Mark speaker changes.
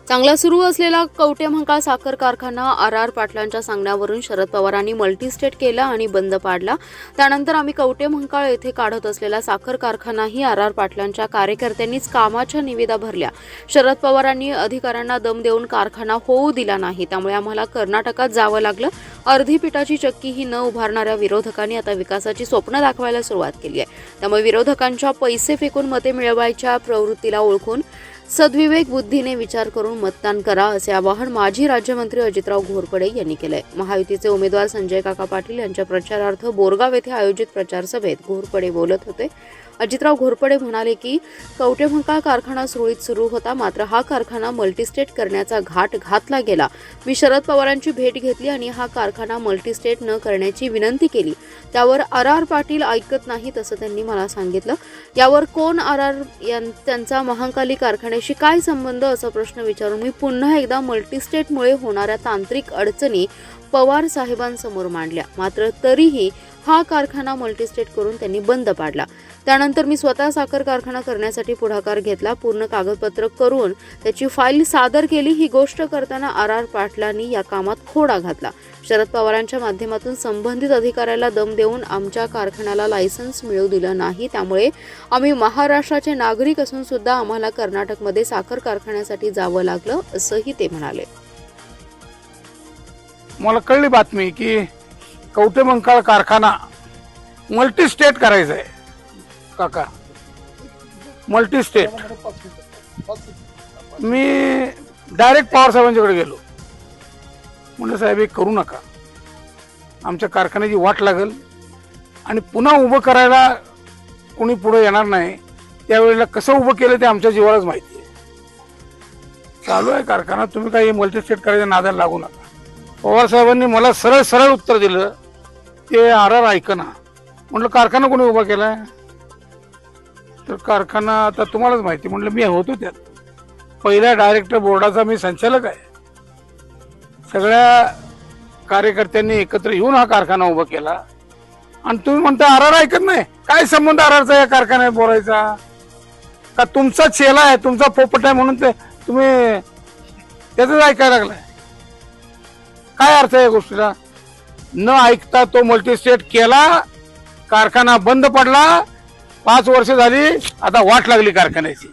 Speaker 1: चांगला सुरू असलेला कवठेमहांकाळ साखर कारखाना आर पाटलांच्या सांगण्यावरून शरद पवारांनी मल्टीस्टेट केला आणि बंद पाडला। त्यानंतर आम्ही कवठेमहांकाळ येथे काढत असलेला साखर कारखानाही आर पाटलांच्या कार्यकर्त्यांनीच कामाच्या निविदा भरल्या। शरद पवारांनी अधिकाऱ्यांना दम देऊन कारखाना होऊ दिला नाही, त्यामुळे आम्हाला कर्नाटकात जावं लागलं। अर्धी पिठाची चक्की ही न उभारणाऱ्या विरोधकांनी आता विकासाची स्वप्न दाखवायला सुरुवात केली आहे। त्यामुळे विरोधकांच्या पैसे फेकून मते मिळवायच्या प्रवृत्तीला ओळखून सद्विवेक बुद्धीने विचार करून मतदान करा, असे आवाहन माजी राज्यमंत्री अजितराव घोरपडे यांनी केले। महायुतीचे उमेदवार संजय काका पाटील यांच्या प्रचारार्थ बोरगाव येथे आयोजित प्रचार सभेत घोरपडे बोलत होते। अजितराव घोरपडे म्हणाले की कवठेमहांकाळ कारखाना सुरळीत सुरू होता, मात्र हा कारखाना मल्टीस्टेट करण्याचा घाट घातला गेला। मी शरद पवारांची भेट घेतली आणि हा कारखाना मल्टीस्टेट न करण्याची विनंती केली। त्यावर आर पाटील ऐकत नाहीत असं त्यांनी मला सांगितलं। यावर कोण त्यांचा महांकाली कारखान्याशी काय संबंध असा प्रश्न विचारून मी पुन्हा एकदा मल्टीस्टेटमुळे होणाऱ्या तांत्रिक अडचणी पवार साहेबांसमोर मांडल्या, मात्र तरीही हा कारखाना मल्टीस्टेट करून त्यांनी बंद पाडला। त्यानंतर मी स्वतः साखर कारखाना करण्यासाठी पुढाकार घेतला, पूर्ण कागदपत्र करून त्याची फाईल सादर केली। ही गोष्ट करताना आर पाटलांनी या कामात खोडा घातला। शरद पवारांच्या माध्यमातून संबंधित अधिकाऱ्याला दम देऊन आमच्या कारखान्याला लायसन्स मिळवू दिलं नाही, त्यामुळे आम्ही महाराष्ट्राचे नागरिक असून सुद्धा आम्हाला कर्नाटकमध्ये साखर कारखान्यासाठी जावं लागलं, असंही ते म्हणाले।
Speaker 2: मला कळली बातमी की कवठेमहांकाळ कारखाना मल्टीस्टेट करायचा आहे। काका मल्टीस्टेट, मी डायरेक्ट पवार साहेबांच्याकडे गेलो, म्हणलं साहेब हे करू नका, आमच्या कारखान्याची वाट लागल आणि पुन्हा उभं करायला कोणी पुढे येणार नाही। त्यावेळेला कसं उभं केलं ते आमच्या जीवालाच माहिती आहे। चालू आहे कारखाना, तुम्ही काही मल्टीस्टेट करायच्या नादाला लागू नका। पवार साहेबांनी मला सरळ सरळ उत्तर दिलं, ते आर ऐकना। म्हटलं कारखाना कोणी उभा केलाय? तर कारखाना आता तुम्हालाच माहिती। म्हटलं मी होतो त्यात, पहिल्या डायरेक्टर बोर्डाचा मी संचालक आहे। सगळ्या कार्यकर्त्यांनी एकत्र येऊन हा कारखाना उभा केला आणि तुम्ही म्हणता आर ऐकत नाही। काय संबंध आरचा या कारखान्यात बोलायचा? का तुमचा चेला आहे, तुमचा पोपट आहे म्हणून ते तुम्ही त्याच ऐकायला लागलाय? काय अर्थ आहे या गोष्टीला? न ऐकता तो मल्टीस्टेट केला, कारखाना बंद पडला, 5 वर्ष झाली, आता वाट लागली कारखान्याची।